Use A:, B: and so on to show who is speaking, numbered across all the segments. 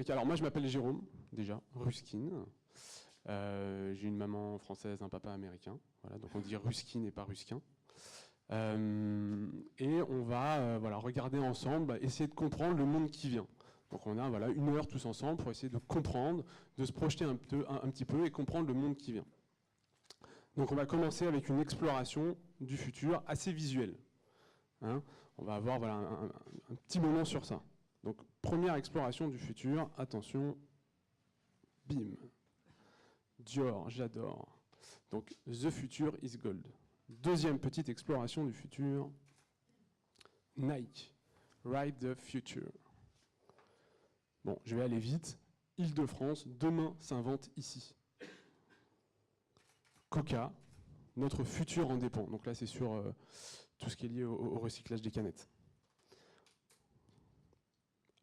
A: Alors moi je m'appelle Jérôme, déjà, Ruskin. J'ai une maman française, un papa américain. Voilà, donc on dit Ruskin et pas Ruskin. Et on va voilà, regarder ensemble, essayer de comprendre le monde qui vient. Donc on a voilà, 1 heure tous ensemble pour essayer de comprendre, de se projeter un petit peu et comprendre le monde qui vient. Donc on va commencer avec une exploration du futur assez visuelle. Hein, on va avoir voilà, un petit moment sur ça. Donc, première exploration du futur, attention, bim. Dior, j'adore. Donc, the future is gold. Deuxième petite exploration du futur, Nike, ride the future. Bon, je vais aller vite. Île-de-France, demain s'invente ici. Coca, notre futur en dépend. Donc là, c'est sur tout ce qui est lié au recyclage des canettes.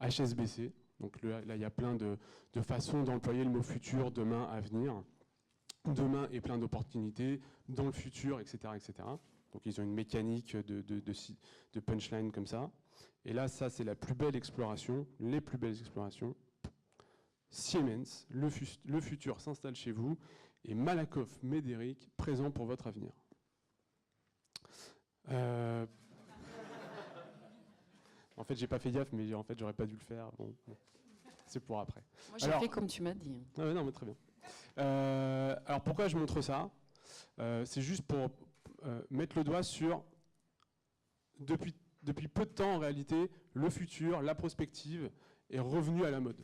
A: HSBC, donc là il y a plein de façons d'employer le mot futur, demain, avenir. Demain est plein d'opportunités, dans le futur, etc., etc. Donc ils ont une mécanique de punchline comme ça. Et là, ça c'est la plus belle exploration, les plus belles explorations. Siemens, le futur s'installe chez vous, et Malakoff Médéric, présent pour votre avenir. En fait, j'ai pas fait gaffe, mais en fait, j'aurais pas dû le faire. Bon. C'est pour après.
B: Moi, j'ai fait comme tu m'as dit.
A: Non, mais très bien. Alors, pourquoi je montre ça? C'est juste pour mettre le doigt sur, depuis peu de temps, en réalité, le futur, la prospective, est revenu à la mode.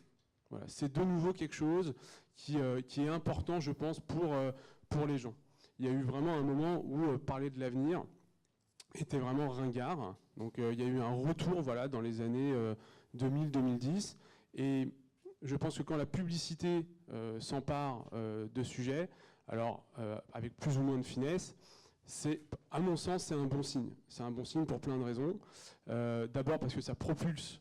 A: Voilà. C'est de nouveau quelque chose qui est important, je pense, pour les gens. Il y a eu vraiment un moment où parler de l'avenir était vraiment ringard. Donc il y a eu un retour voilà, dans les années 2000-2010. Et je pense que quand la publicité s'empare de sujets, alors avec plus ou moins de finesse, à mon sens, c'est un bon signe. C'est un bon signe pour plein de raisons. D'abord parce que ça propulse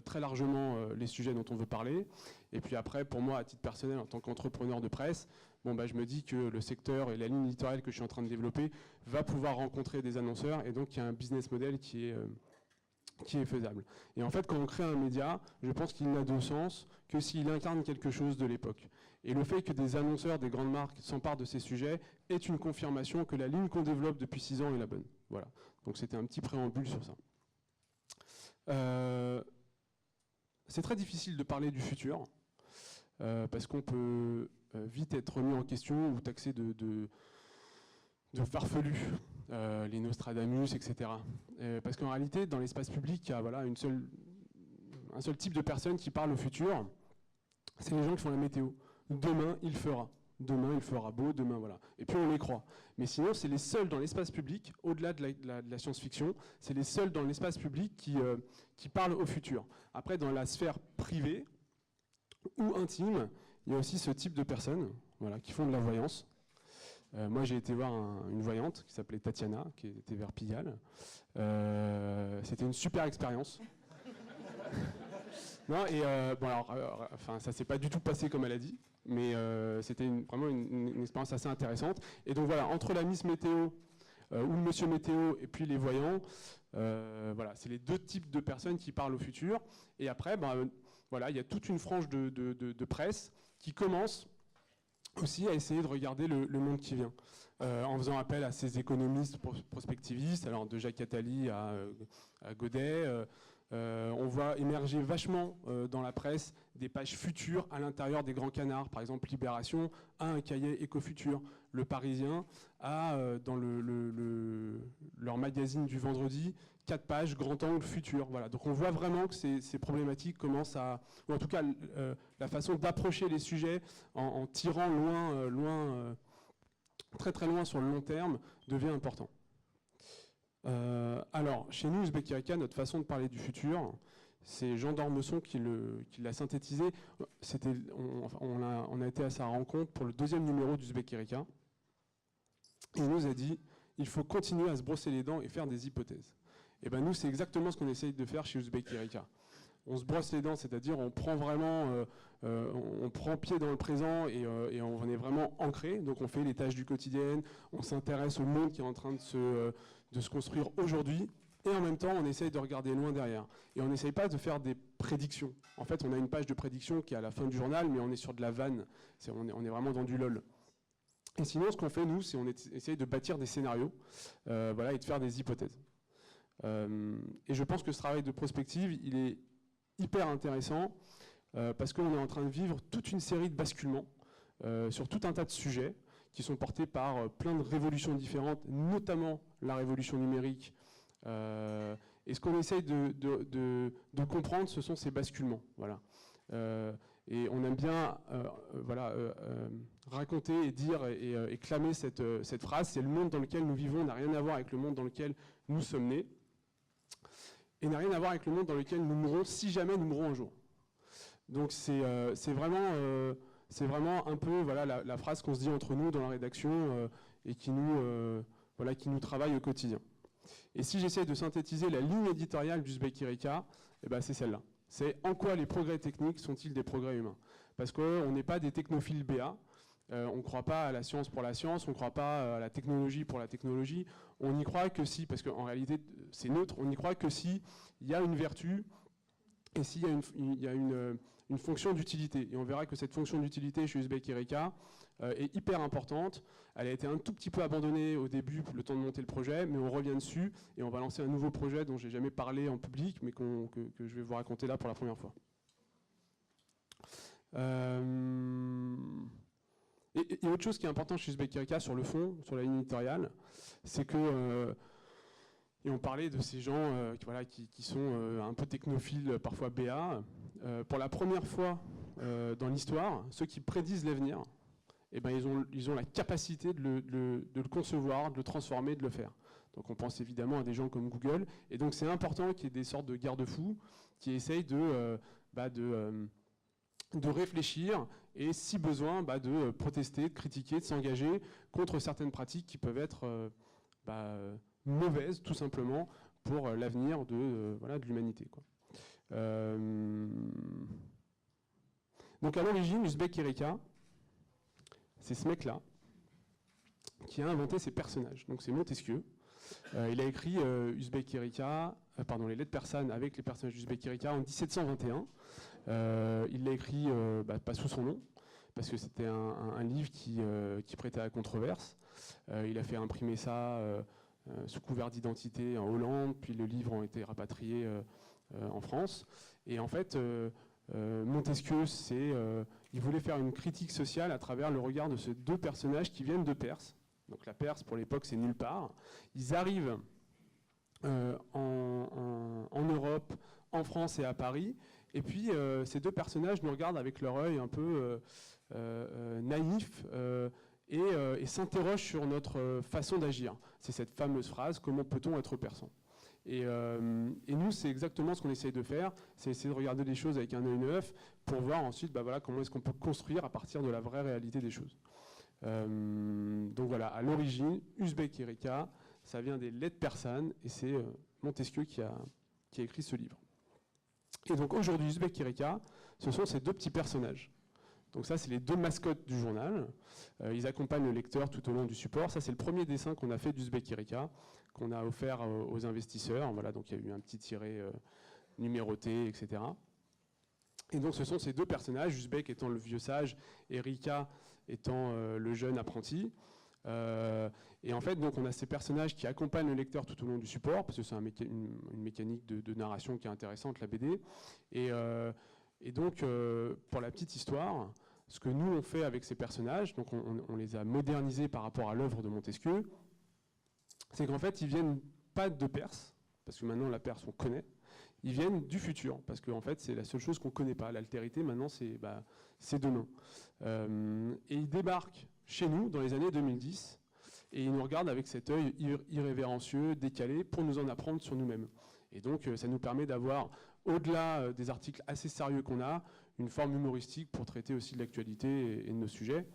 A: très largement les sujets dont on veut parler. Et puis après, pour moi, à titre personnel, en tant qu'entrepreneur de presse, je me dis que le secteur et la ligne éditoriale que je suis en train de développer va pouvoir rencontrer des annonceurs, et donc il y a un business model qui est faisable. Et en fait, quand on crée un média, je pense qu'il n'a de sens que s'il incarne quelque chose de l'époque. Et le fait que des annonceurs, des grandes marques s'emparent de ces sujets est une confirmation que la ligne qu'on développe depuis 6 ans est la bonne. Voilà. Donc c'était un petit préambule sur ça. C'est très difficile de parler du futur, parce qu'on peut vite être remis en question ou taxé de farfelu, les Nostradamus, etc. Parce qu'en réalité, dans l'espace public, il y a voilà, un seul type de personne qui parle au futur, c'est les gens qui font la météo. Demain, il fera. Demain, il fera beau, demain, voilà. Et puis on les croit. Mais sinon, c'est les seuls dans l'espace public, au-delà de la science-fiction, c'est les seuls dans l'espace public qui parlent au futur. Après, dans la sphère privée ou intime, il y a aussi ce type de personnes voilà, qui font de la voyance. Moi, j'ai été voir une voyante qui s'appelait Tatiana, qui était vers Pigalle. C'était une super expérience. Non, et enfin, ça s'est pas du tout passé comme elle a dit, mais c'était vraiment une expérience assez intéressante. Et donc voilà, entre la Miss Météo ou le Monsieur Météo et puis les voyants, voilà, c'est les deux types de personnes qui parlent au futur. Et après, voilà, il y a toute une frange de presse qui commence aussi à essayer de regarder le monde qui vient, en faisant appel à ces économistes prospectivistes, alors de Jacques Attali à Godet. On voit émerger vachement dans la presse des pages futures à l'intérieur des grands canards. Par exemple, Libération a un cahier éco-futur. Le Parisien a, dans leur magazine du vendredi, 4 pages, grand angle futur. Voilà. Donc on voit vraiment que ces problématiques commencent à... Ou en tout cas, la façon d'approcher les sujets en tirant loin, très très loin sur le long terme, devient important. Alors, chez nous, Uzbek Erika, notre façon de parler du futur, C'est Jean d'Ormesson qui l'a synthétisé. On a été à sa rencontre pour le 2e numéro d'Uzbek Erika. Il nous a dit, il faut continuer à se brosser les dents et faire des hypothèses. Et ben nous, c'est exactement ce qu'on essaye de faire chez Uzbek Erika. On se brosse les dents, c'est-à-dire on prend vraiment, on prend pied dans le présent et on est vraiment ancré. Donc on fait les tâches du quotidien, on s'intéresse au monde qui est en train de se construire aujourd'hui. Et en même temps, on essaye de regarder loin derrière. Et on n'essaye pas de faire des prédictions. En fait, on a une page de prédiction qui est à la fin du journal, mais on est sur de la vanne. On est vraiment dans du LOL. Et sinon, ce qu'on fait, nous, c'est on essaye de bâtir des scénarios voilà, et de faire des hypothèses. Et je pense que ce travail de prospective, il est hyper intéressant parce qu'on est en train de vivre toute une série de basculements sur tout un tas de sujets qui sont portés par plein de révolutions différentes, notamment la révolution numérique. Et ce qu'on essaye de comprendre, ce sont ces basculements. Voilà. Et on aime bien voilà, raconter et dire et clamer cette phrase, c'est le monde dans lequel nous vivons n'a rien à voir avec le monde dans lequel nous sommes nés, et n'a rien à voir avec le monde dans lequel nous mourrons si jamais nous mourrons un jour. Donc c'est vraiment un peu voilà, la phrase qu'on se dit entre nous dans la rédaction et qui nous travaille au quotidien. Et si j'essaie de synthétiser la ligne éditoriale d'Uzbek Erika, eh ben c'est celle-là. C'est en quoi les progrès techniques sont-ils des progrès humains? Parce qu'on n'est pas des technophiles BA, on ne croit pas à la science pour la science, on ne croit pas à la technologie pour la technologie, on n'y croit que si, parce qu'en réalité c'est neutre, on n'y croit que si il y a une vertu et s'il y a une fonction d'utilité. Et on verra que cette fonction d'utilité chez Uzbek Erika est hyper importante. Elle a été un tout petit peu abandonnée au début, le temps de monter le projet, mais on revient dessus et on va lancer un nouveau projet dont je n'ai jamais parlé en public, mais que je vais vous raconter là pour la première fois. Et autre chose qui est important chez Uzbek Erika sur le fond, sur la ligne éditoriale, c'est que, et on parlait de ces gens qui sont un peu technophiles, parfois BA, pour la première fois dans l'histoire, ceux qui prédisent l'avenir, eh ben, ils ont la capacité de le concevoir, de le transformer, de le faire. Donc on pense évidemment à des gens comme Google. Et donc c'est important qu'il y ait des sortes de garde-fous qui essayent de réfléchir et, si besoin, de protester, de critiquer, de s'engager contre certaines pratiques qui peuvent être mauvaises, tout simplement, pour l'avenir de l'humanité. Donc à l'origine, Uzbek Erika, c'est ce mec-là qui a inventé ces personnages. Donc c'est Montesquieu. Il a écrit Uzbek Erika, les lettres persanes avec les personnages d'Uzbek Erika en 1721. Il l'a écrit pas sous son nom, parce que c'était un livre qui prêtait à controverse. Il a fait imprimer ça sous couvert d'identité en Hollande, puis le livre a été rapatrié en France. Et en fait, Montesquieu, il voulait faire une critique sociale à travers le regard de ces deux personnages qui viennent de Perse. Donc la Perse, pour l'époque, c'est nulle part. Ils arrivent en Europe, en France et à Paris. Et puis, ces deux personnages nous regardent avec leur œil un peu naïf et s'interrogent sur notre façon d'agir. C'est cette fameuse phrase « Comment peut-on être persan ?» Et nous, c'est exactement ce qu'on essaye de faire, c'est essayer de regarder les choses avec un œil neuf pour voir ensuite comment est-ce qu'on peut construire à partir de la vraie réalité des choses. Donc voilà, à l'origine, Uzbek Erika, ça vient des lettres persanes et c'est Montesquieu qui a écrit ce livre. Et donc aujourd'hui, Uzbek Erika, ce sont ces deux petits personnages. Donc ça, c'est les deux mascottes du journal. Ils accompagnent le lecteur tout au long du support. Ça, c'est le premier dessin qu'on a fait d'Uzbek Erika, qu'on a offert aux investisseurs. Voilà, donc il y a eu un petit tiret numéroté, etc. Et donc ce sont ces deux personnages, Uzbek étant le vieux sage, Erika étant le jeune apprenti. Et en fait, donc, on a ces personnages qui accompagnent le lecteur tout au long du support, parce que c'est une mécanique de narration qui est intéressante, la BD. Et donc, pour la petite histoire, ce que nous on fait avec ces personnages, donc on les a modernisés par rapport à l'œuvre de Montesquieu, c'est qu'en fait, ils viennent pas de Perse, parce que maintenant la Perse on connaît, ils viennent du futur, parce qu'en fait c'est la seule chose qu'on ne connaît pas. L'altérité maintenant c'est demain. Et ils débarquent chez nous dans les années 2010, et ils nous regardent avec cet œil irrévérencieux, décalé, pour nous en apprendre sur nous-mêmes. Et donc ça nous permet d'avoir au-delà des articles assez sérieux qu'on a, une forme humoristique pour traiter aussi de l'actualité et de nos sujets.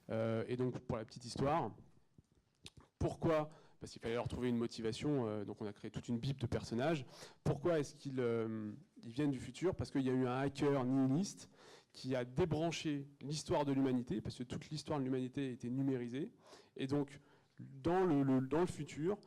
A: Et donc, pour la petite histoire, pourquoi? Parce qu'il fallait leur trouver une motivation, donc on a créé toute une bible de personnages. Pourquoi est-ce qu'ils viennent du futur? Parce qu'il y a eu un hacker nihiliste qui a débranché l'histoire de l'humanité, parce que toute l'histoire de l'humanité était numérisée. Et donc, dans le futur,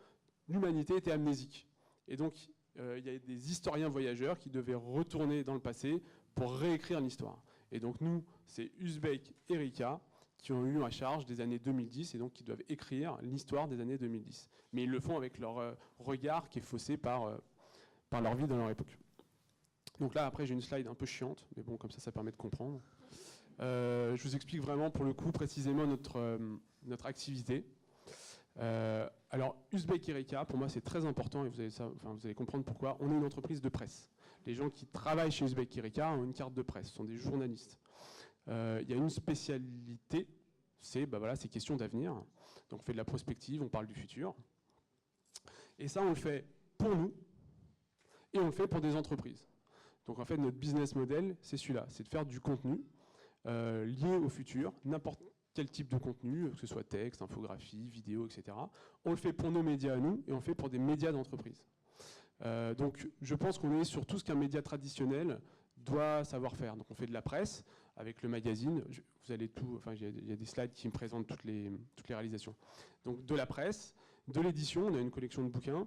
A: l'humanité était amnésique. Et donc, il y a des historiens voyageurs qui devaient retourner dans le passé pour réécrire l'histoire. Et donc, nous, c'est Uzbek et Rika qui ont eu à charge des années 2010 et donc qui doivent écrire l'histoire des années 2010. Mais ils le font avec leur regard qui est faussé par leur vie dans leur époque. Donc là, après, j'ai une slide un peu chiante, mais bon, comme ça permet de comprendre. Je vous explique vraiment, pour le coup, précisément notre activité. Alors, Uzbek Erika, pour moi, c'est très important, et vous allez comprendre pourquoi. On est une entreprise de presse. Les gens qui travaillent chez Uzbek Erika ont une carte de presse, ce sont des journalistes. Il y a une spécialité, c'est ces questions d'avenir. Donc, on fait de la prospective, on parle du futur. Et ça, on le fait pour nous, et on le fait pour des entreprises. Donc en fait, notre business model, c'est celui-là, c'est de faire du contenu lié au futur, n'importe quel type de contenu, que ce soit texte, infographie, vidéo, etc. On le fait pour nos médias à nous et on le fait pour des médias d'entreprise. Donc je pense qu'on est sur tout ce qu'un média traditionnel doit savoir faire. Donc on fait de la presse avec le magazine, vous allez il y a des slides qui me présentent toutes les réalisations. Donc de la presse, de l'édition, on a une collection de bouquins,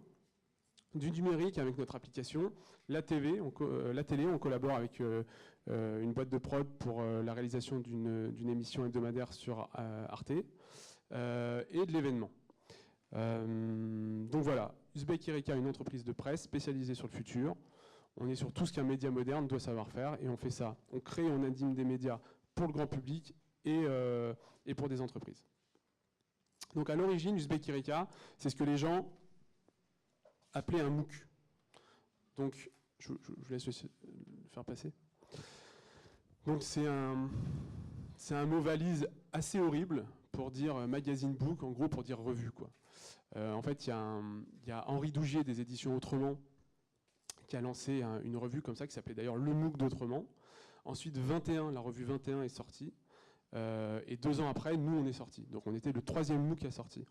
A: du numérique avec notre application, la télé, on collabore avec une boîte de prod pour la réalisation d'une émission hebdomadaire sur Arte, et de l'événement. Donc voilà, Uzbek Erika, une entreprise de presse spécialisée sur le futur. On est sur tout ce qu'un média moderne doit savoir faire, et on fait ça. On crée, on anime des médias pour le grand public et pour des entreprises. Donc à l'origine, Uzbek Erika, c'est ce que les gens appelé un MOOC. Donc, je vous laisse le faire passer. Donc, c'est un mot valise assez horrible pour dire magazine book, en gros pour dire revue, quoi. En fait, il y a Henri Dougier des éditions Autrement qui a lancé une revue comme ça, qui s'appelait d'ailleurs Le MOOC d'Autrement. Ensuite, 21, la revue 21 est sortie. Et 2 ans après, nous, on est sortis. Donc, on était le 3e MOOC à sortir.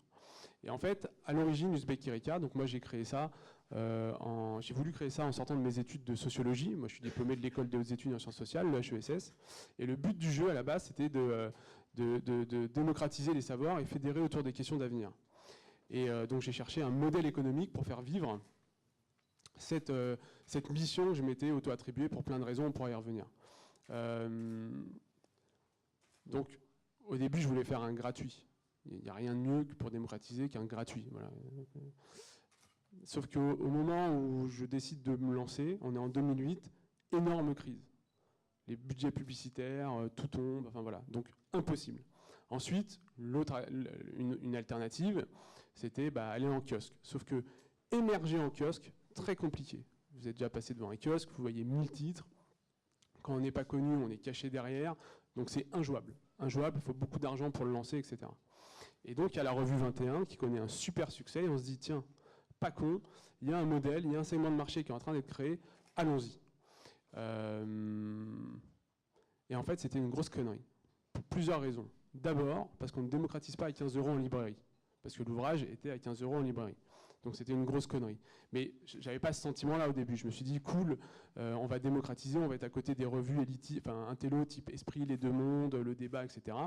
A: Et en fait, à l'origine, Uzbek Erika, donc moi j'ai créé ça, j'ai voulu créer ça en sortant de mes études de sociologie. Moi je suis diplômé de l'école des hautes études en sciences sociales, le HESS. Et le but du jeu à la base, c'était de démocratiser les savoirs et fédérer autour des questions d'avenir. Et donc j'ai cherché un modèle économique pour faire vivre cette mission que je m'étais auto-attribuée pour plein de raisons, on pourra y revenir. Donc au début, je voulais faire un gratuit. Il n'y a rien de mieux pour démocratiser qu'un gratuit. Voilà. Sauf qu'au moment où je décide de me lancer, on est en 2008, énorme crise. Les budgets publicitaires, tout tombe, enfin voilà. Donc impossible. Ensuite, une alternative, c'était aller en kiosque. Sauf que émerger en kiosque, très compliqué. Vous êtes déjà passé devant un kiosque, vous voyez 1000 titres. Quand on n'est pas connu, on est caché derrière. Donc c'est injouable. Injouable, il faut beaucoup d'argent pour le lancer, etc. Et donc, il y a la revue 21 qui connaît un super succès et on se dit, tiens, pas con, il y a un modèle, il y a un segment de marché qui est en train d'être créé, allons-y. Et en fait, c'était une grosse connerie, pour plusieurs raisons. D'abord, parce qu'on ne démocratise pas à 15 € en librairie, parce que l'ouvrage était à 15 € en librairie. Donc c'était une grosse connerie. Mais j'avais pas ce sentiment-là au début. Je me suis dit, cool, on va démocratiser, on va être à côté des revues intello type Esprit, Les Deux Mondes, Le Débat, etc.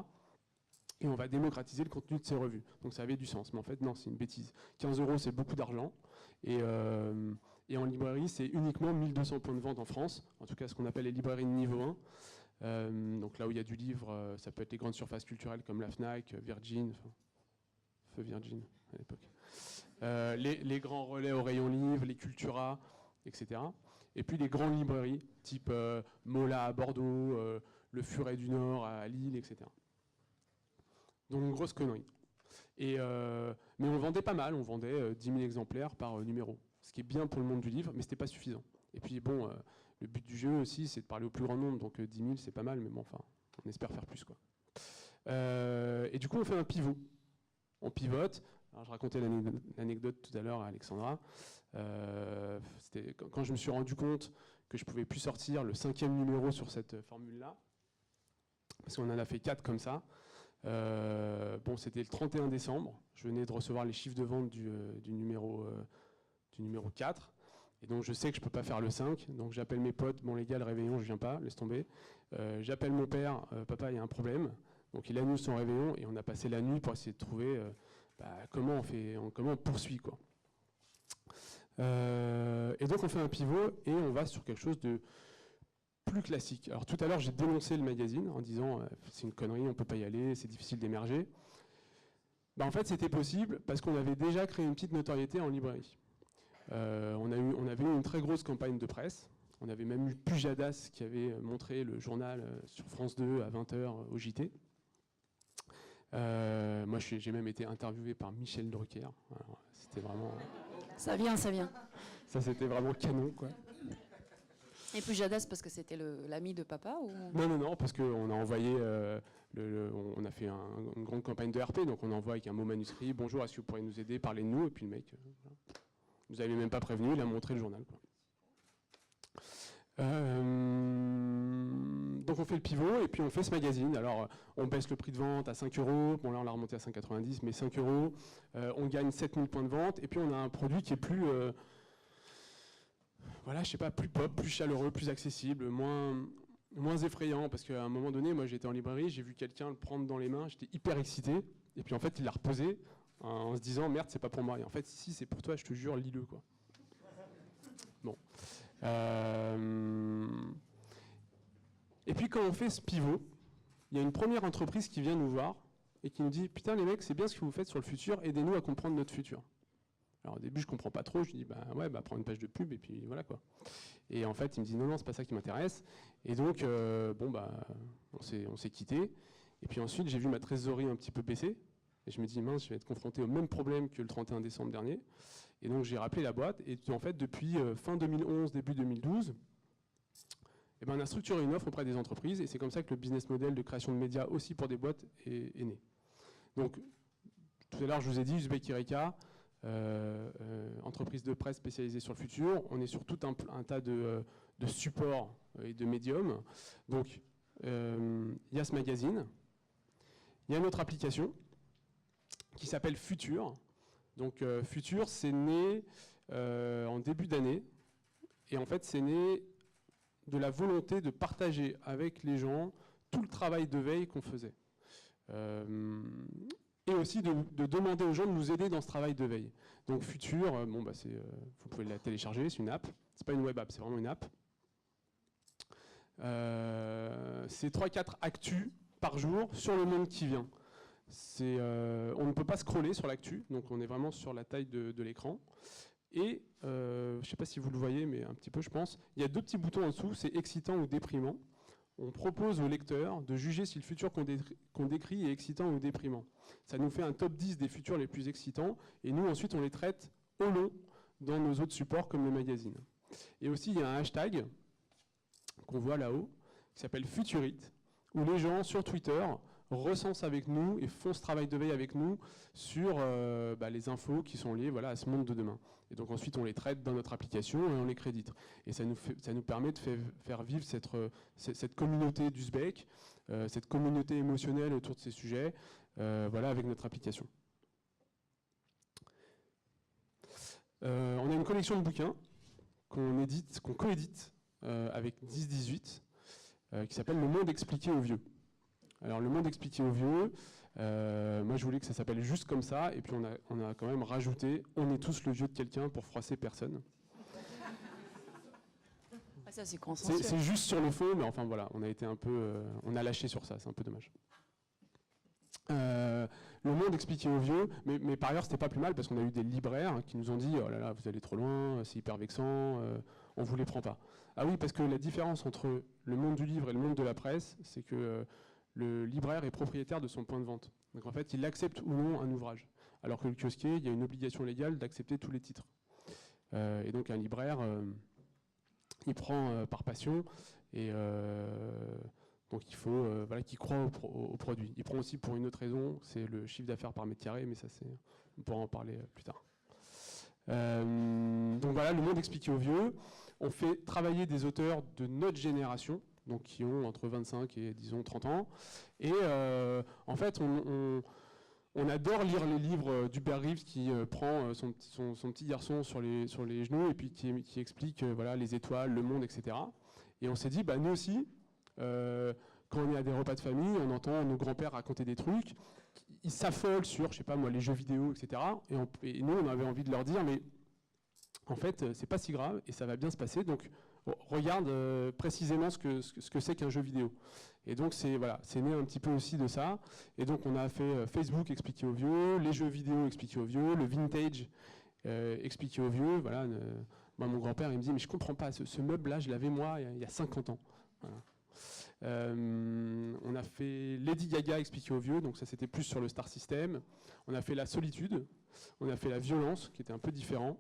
A: Et on va démocratiser le contenu de ces revues. Donc ça avait du sens. Mais en fait, non, c'est une bêtise. 15 €, c'est beaucoup d'argent. Et en librairie, c'est uniquement 1200 points de vente en France. En tout cas, ce qu'on appelle les librairies de niveau 1. Donc là où il y a du livre, ça peut être les grandes surfaces culturelles comme la Fnac, Virgin, Feu Virgin à l'époque. Les grands relais au rayon livre, les Cultura, etc. Et puis les grandes librairies, type Mola à Bordeaux, Le Furet du Nord à Lille, etc. Donc une grosse connerie. Mais on vendait pas mal, on vendait 10 000 exemplaires par numéro. Ce qui est bien pour le monde du livre, mais c'était pas suffisant. Et puis bon, le but du jeu aussi, c'est de parler au plus grand nombre, donc 10 000 c'est pas mal, mais bon, enfin, on espère faire plus, quoi. Et du coup, on fait un pivot. On pivote. Alors, je racontais l'anecdote tout à l'heure à Alexandra. C'était quand je me suis rendu compte que je ne pouvais plus sortir le 5e numéro sur cette formule-là, parce qu'on en a fait 4 comme ça. Bon, c'était le 31 décembre, je venais de recevoir les chiffres de vente du numéro 4, et donc je sais que je ne peux pas faire le 5, donc j'appelle mes potes, bon les gars, le réveillon, je ne viens pas, laisse tomber. J'appelle mon père, papa, il y a un problème, donc il annule son réveillon, et on a passé la nuit pour essayer de trouver comment on poursuit, quoi. Et donc on fait un pivot et on va sur quelque chose de plus classique. Alors tout à l'heure j'ai dénoncé le magazine en disant c'est une connerie, on ne peut pas y aller, c'est difficile d'émerger. En fait c'était possible parce qu'on avait déjà créé une petite notoriété en librairie. On avait eu une très grosse campagne de presse. On avait même eu Pujadas qui avait montré le journal sur France 2 à 20h au JT. Moi j'ai même été interviewé par Michel Drucker. C'était vraiment...
B: Ça vient, ça vient.
A: Ça, c'était vraiment canon, quoi.
B: Et Pujadas, parce que c'était l'ami de papa ou...
A: Non, parce qu'on a envoyé, on a fait une grande campagne de RP, donc on envoie avec un mot manuscrit, bonjour, est-ce que vous pourriez nous aider, parlez de nous, et puis le mec, vous n'avez même pas prévenu, il a montré le journal, quoi. Donc on fait le pivot, et puis on fait ce magazine. Alors on baisse le prix de vente à 5 €, bon là on l'a remonté à 5,90 €, mais 5 €, on gagne 7000 points de vente, et puis on a un produit qui est plus... voilà, je sais pas, plus pop, plus chaleureux, plus accessible, moins effrayant, parce qu'à un moment donné, moi j'étais en librairie, j'ai vu quelqu'un le prendre dans les mains, j'étais hyper excité, et puis en fait il l'a reposé en se disant merde, c'est pas pour moi, et en fait si c'est pour toi, je te jure, lis-le, quoi. Bon. Et puis quand on fait ce pivot, il y a une première entreprise qui vient nous voir et qui nous dit putain les mecs, c'est bien ce que vous faites sur le futur, aidez-nous à comprendre notre futur. Alors au début je comprends pas trop, je dis prends une page de pub et puis voilà, quoi. Et en fait il me dit non c'est pas ça qui m'intéresse, et donc on s'est quitté, et puis ensuite j'ai vu ma trésorerie un petit peu baisser et je me dis mince, je vais être confronté au même problème que le 31 décembre dernier, et donc j'ai rappelé la boîte, et en fait depuis fin 2011 début 2012 on a structuré une offre auprès des entreprises, et c'est comme ça que le business model de création de médias aussi pour des boîtes est né. Donc tout à l'heure je vous ai dit Uzbek Erika, entreprise de presse spécialisée sur le futur. On est sur tout un tas de supports et de médiums. Donc, il y a ce magazine. Il y a notre application qui s'appelle Futur. Donc, Futur, c'est né en début d'année. Et en fait, c'est né de la volonté de partager avec les gens tout le travail de veille qu'on faisait. Et aussi de demander aux gens de nous aider dans ce travail de veille. Donc Futur, vous pouvez la télécharger, c'est une app. C'est pas une web app, c'est vraiment une app. C'est 3-4 actus par jour sur le monde qui vient. On ne peut pas scroller sur l'actu, donc on est vraiment sur la taille de l'écran. Et je ne sais pas si vous le voyez, mais un petit peu je pense, il y a 2 petits boutons en dessous, c'est excitant ou déprimant. On propose au lecteur de juger si le futur qu'on décrit est excitant ou déprimant. Ça nous fait un top 10 des futurs les plus excitants, et nous ensuite on les traite au long dans nos autres supports comme le magazine. Et aussi il y a un hashtag qu'on voit là-haut qui s'appelle Futurite, où les gens sur Twitter recensent avec nous et font ce travail de veille avec nous sur les infos qui sont liées à ce monde de demain. Et donc ensuite on les traite dans notre application et on les crédite. Et ça nous permet de faire vivre cette communauté d'Uzbek, cette communauté émotionnelle autour de ces sujets, avec notre application. On a une collection de bouquins qu'on coédite avec 10-18, qui s'appelle Le Monde expliqué aux vieux. Alors Le Monde expliqué aux vieux, moi je voulais que ça s'appelle juste comme ça, et puis on a quand même rajouté « On est tous le vieux de quelqu'un pour froisser personne ».
B: Ça c'est consensuel.
A: C'est juste sur le fond, mais enfin voilà, on a été un peu, on a lâché sur ça, c'est un peu dommage. Le Monde expliqué aux vieux, mais par ailleurs c'était pas plus mal parce qu'on a eu des libraires qui nous ont dit oh là là vous allez trop loin, c'est hyper vexant, on vous les prend pas. Ah oui, parce que la différence entre le monde du livre et le monde de la presse, c'est que le libraire est propriétaire de son point de vente. Donc en fait il accepte ou non un ouvrage, alors que le kiosquier, il y a une obligation légale d'accepter tous les titres. Et donc un libraire il prend par passion, et donc il faut qu'il croit au produit. Il prend aussi pour une autre raison, c'est le chiffre d'affaires par mètre carré, mais ça on pourra en parler plus tard. Donc voilà, Le Monde expliqué aux vieux. on fait travailler des auteurs de notre génération, donc qui ont entre 25 et disons 30 ans. Et en fait, on adore lire les livres d'Hubert Reeves qui prend son petit garçon sur les genoux et puis qui explique voilà, les étoiles, le monde, etc. Et on s'est dit, bah, nous aussi, quand on est à des repas de famille, on entend nos grands-pères raconter des trucs, ils s'affolent sur, je sais pas moi, les jeux vidéo, etc. Et nous, on avait envie de leur dire, mais en fait, c'est pas si grave et ça va bien se passer. Donc, regarde précisément ce que c'est qu'un jeu vidéo. Et donc, c'est né un petit peu aussi de ça. Et donc, on a fait Facebook expliqué aux vieux, les jeux vidéo expliqués aux vieux, le vintage expliqué aux vieux. Voilà, moi, mon grand-père, il me dit, mais je comprends pas, ce meuble-là, je l'avais moi il y a 50 ans. Voilà. On a fait Lady Gaga expliqué aux vieux, donc ça c'était plus sur le star system. On a fait la solitude, on a fait la violence, qui était un peu différent.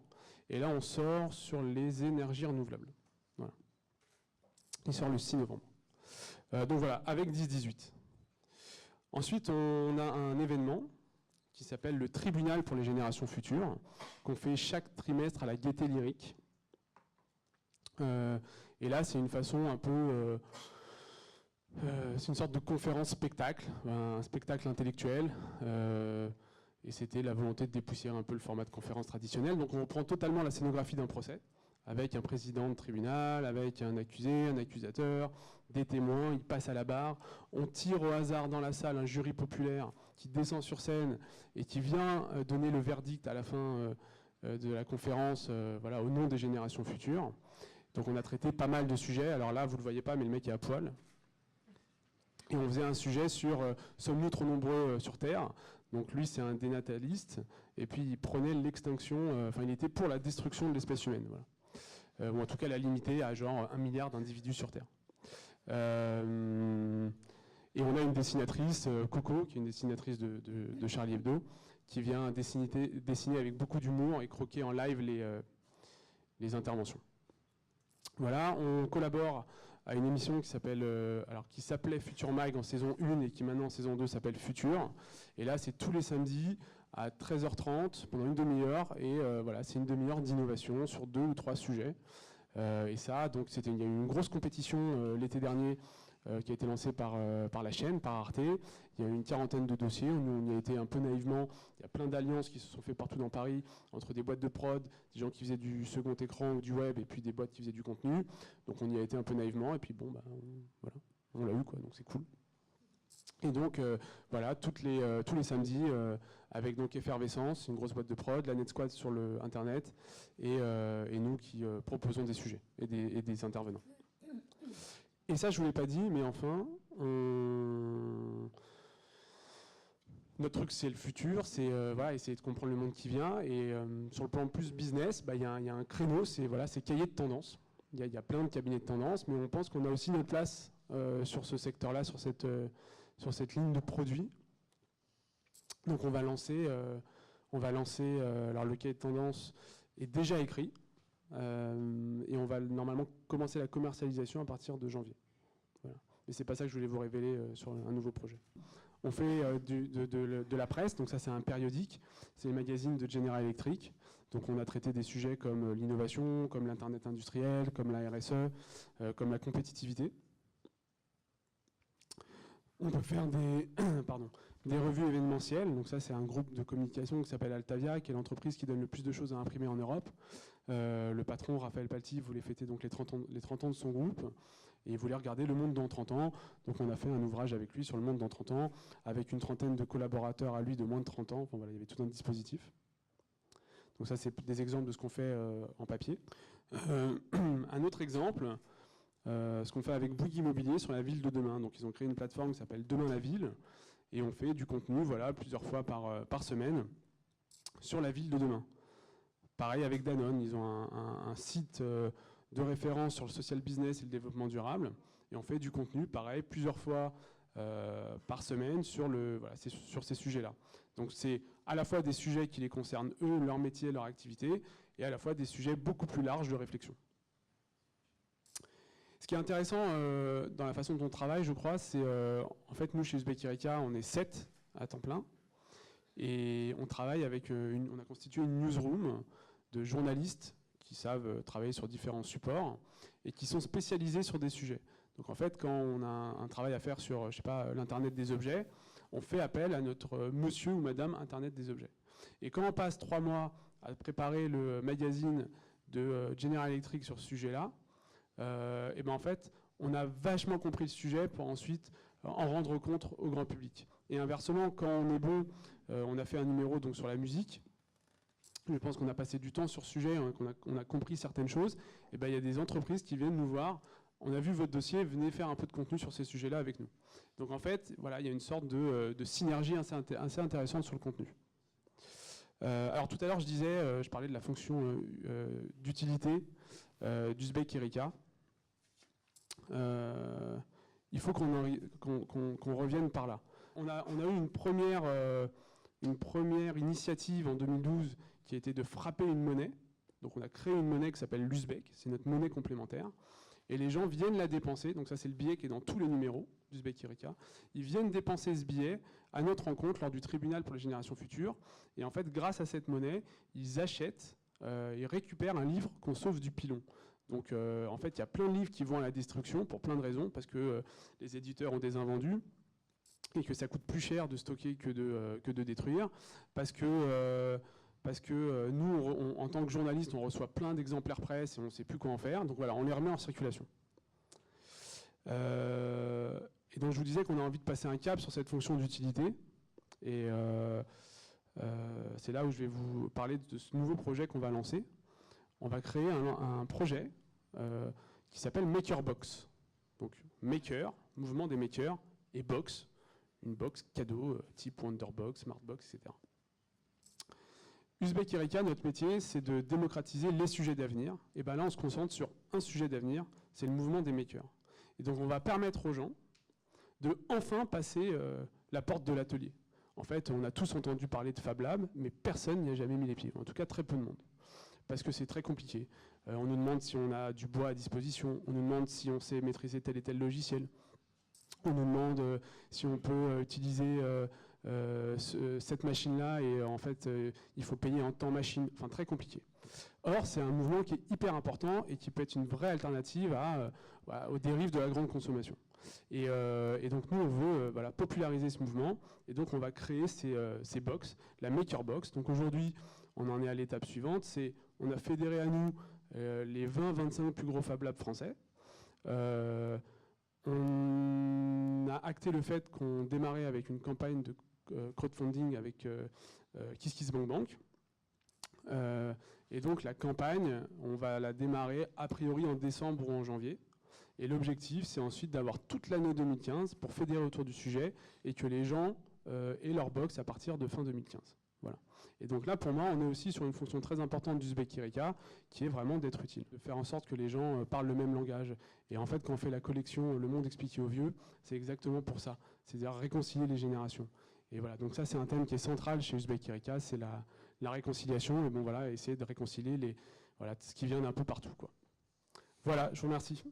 A: Et là, on sort sur les énergies renouvelables. Voilà. Il sort le 6 novembre. Donc voilà, avec 10-18. Ensuite, on a un événement qui s'appelle le Tribunal pour les générations futures, qu'on fait chaque trimestre à la Gaîté Lyrique. Et là, c'est une façon un peu... c'est une sorte de conférence spectacle, un spectacle intellectuel. Et c'était la volonté de dépoussiérer un peu le format de conférence traditionnel. Donc on reprend totalement la scénographie d'un procès, avec un président de tribunal, avec un accusé, un accusateur, des témoins, ils passent à la barre. On tire au hasard dans la salle un jury populaire qui descend sur scène et qui vient donner le verdict à la fin de la conférence voilà, au nom des générations futures. Donc on a traité pas mal de sujets. Alors là, vous ne le voyez pas, mais le mec est à poil. Et on faisait un sujet sur sommes-nous trop nombreux sur Terre. Donc lui, c'est un dénataliste. Et puis il prenait l'extinction, il était pour la destruction de l'espèce humaine. Voilà. Ou en tout cas la limiter à genre 1 milliard d'individus sur Terre. Et on a une dessinatrice, Coco, qui est une dessinatrice de Charlie Hebdo, qui vient dessiner avec beaucoup d'humour et croquer en live les interventions. Voilà, on collabore à une émission qui s'appelait Future Mag en saison 1 et qui maintenant en saison 2 s'appelle Future. Et là, c'est tous les samedis à 13h30 pendant une demi-heure. Et voilà, c'est une demi-heure d'innovation sur 2 ou 3 sujets. Et ça, donc il y a eu une grosse compétition l'été dernier qui a été lancée par la chaîne, par Arte. Il y a eu une 40aine de dossiers. On y a été un peu naïvement. Il y a plein d'alliances qui se sont faites partout dans Paris, entre des boîtes de prod, des gens qui faisaient du second écran ou du web, et puis des boîtes qui faisaient du contenu. Donc on y a été un peu naïvement, et puis bon, voilà, on l'a eu, quoi, donc c'est cool. Et donc voilà, tous les samedis, avec donc Effervescence, une grosse boîte de prod, la Net Squad sur le internet, et nous qui proposons des sujets et des intervenants. Et ça, je ne vous l'ai pas dit, mais enfin, notre truc, c'est le futur, c'est voilà, essayer de comprendre le monde qui vient. Et sur le plan plus business, il y a un créneau, c'est cahier de tendance. Il y a plein de cabinets de tendance, mais on pense qu'on a aussi notre place sur ce secteur-là, sur cette ligne de produits. Donc on va lancer alors le cahier de tendance est déjà écrit. Et on va normalement commencer la commercialisation à partir de janvier. Voilà. Mais c'est pas ça que je voulais vous révéler sur un nouveau projet. On fait de la presse, donc ça c'est un périodique, c'est les magazines de General Electric. Donc on a traité des sujets comme l'innovation, comme l'internet industriel, comme la RSE, comme la compétitivité. On peut faire des revues événementielles. Donc ça, c'est un groupe de communication qui s'appelle Altavia, qui est l'entreprise qui donne le plus de choses à imprimer en Europe. Le patron, Raphaël Palti, voulait fêter donc les 30 ans de son groupe. Et il voulait regarder le monde dans 30 ans. Donc on a fait un ouvrage avec lui sur le monde dans 30 ans, avec une trentaine de collaborateurs à lui de moins de 30 ans. Enfin, voilà, il y avait tout un dispositif. Donc ça, c'est des exemples de ce qu'on fait en papier. Un autre exemple, ce qu'on fait avec Bouygues Immobilier sur la ville de demain. Donc ils ont créé une plateforme qui s'appelle Demain la ville. Et on fait du contenu plusieurs fois par semaine sur la ville de demain. Pareil avec Danone, ils ont un site de référence sur le social business et le développement durable. Et on fait du contenu, pareil, plusieurs fois par semaine sur ces sujets-là. Donc c'est à la fois des sujets qui les concernent eux, leur métier, leur activité, et à la fois des sujets beaucoup plus larges de réflexion. Ce qui est intéressant dans la façon dont on travaille, je crois, c'est en fait nous chez Uzbek Erika, on est 7 à temps plein et on travaille avec on a constitué une newsroom de journalistes qui savent travailler sur différents supports et qui sont spécialisés sur des sujets. Donc en fait, quand on a un travail à faire sur, je sais pas, l'Internet des objets, on fait appel à notre monsieur ou madame Internet des objets. Et quand on passe 3 mois à préparer le magazine de General Electric sur ce sujet-là, et ben en fait, on a vachement compris le sujet pour ensuite en rendre compte au grand public. Et inversement, quand on est bon, on a fait un numéro donc, sur la musique, je pense qu'on a passé du temps sur ce sujet, qu'on a compris certaines choses, et ben il y a des entreprises qui viennent nous voir, on a vu votre dossier, venez faire un peu de contenu sur ces sujets-là avec nous. Donc en fait, voilà, il y a une sorte de synergie assez intéressante sur le contenu. Alors tout à l'heure, je disais, je parlais de la fonction d'utilité d'Uzbek Erika. Il faut qu'on revienne par là. On a eu une première initiative en 2012 qui a été de frapper une monnaie. Donc on a créé une monnaie qui s'appelle l'Uzbek, c'est notre monnaie complémentaire. Et les gens viennent la dépenser, donc ça c'est le billet qui est dans tous les numéros d'Uzbek Erika. Ils viennent dépenser ce billet à notre rencontre lors du tribunal pour les générations futures. Et en fait, grâce à cette monnaie, ils achètent, ils récupèrent un livre qu'on sauve du pilon. Donc en fait, il y a plein de livres qui vont à la destruction pour plein de raisons, parce que les éditeurs ont des invendus et que ça coûte plus cher de stocker que de détruire, parce que nous, en tant que journalistes, on reçoit plein d'exemplaires presse et on ne sait plus quoi en faire. Donc voilà, on les remet en circulation. Et donc je vous disais qu'on a envie de passer un cap sur cette fonction d'utilité. Et c'est là où je vais vous parler de ce nouveau projet qu'on va lancer. On va créer un projet qui s'appelle MakerBox. Donc Maker, mouvement des makers, et Box, une box cadeau type Wonderbox, Smartbox, etc. Uzbek Erika, notre métier, c'est de démocratiser les sujets d'avenir. Et bien là, on se concentre sur un sujet d'avenir, c'est le mouvement des makers. Et donc, on va permettre aux gens de enfin passer la porte de l'atelier. En fait, on a tous entendu parler de Fab Lab, mais personne n'y a jamais mis les pieds. En tout cas, très peu de monde. Parce que c'est très compliqué. On nous demande si on a du bois à disposition, on nous demande si on sait maîtriser tel et tel logiciel. On nous demande si on peut utiliser cette machine-là et en fait il faut payer en temps machine, enfin très compliqué. Or c'est un mouvement qui est hyper important et qui peut être une vraie alternative aux dérives de la grande consommation. Et donc nous on veut populariser ce mouvement et donc on va créer ces box, la Maker Box. Donc aujourd'hui on en est à l'étape suivante, on a fédéré à nous les 20-25 plus gros Fab Labs français. On a acté le fait qu'on démarrait avec une campagne de crowdfunding avec KissKissBankBank. Et donc la campagne, on va la démarrer a priori en décembre ou en janvier. Et l'objectif, c'est ensuite d'avoir toute l'année 2015 pour fédérer autour du sujet et que les gens aient leur box à partir de fin 2015. Voilà. Et donc là, pour moi, on est aussi sur une fonction très importante d'Uzbek Erika, qui est vraiment d'être utile, de faire en sorte que les gens parlent le même langage. Et en fait, quand on fait la collection Le Monde expliqué aux vieux, c'est exactement pour ça, c'est-à-dire réconcilier les générations. Et voilà, donc ça, c'est un thème qui est central chez Uzbek Erika, c'est la réconciliation, et bon voilà, essayer de réconcilier ce qui vient d'un peu partout, quoi. Voilà, je vous remercie.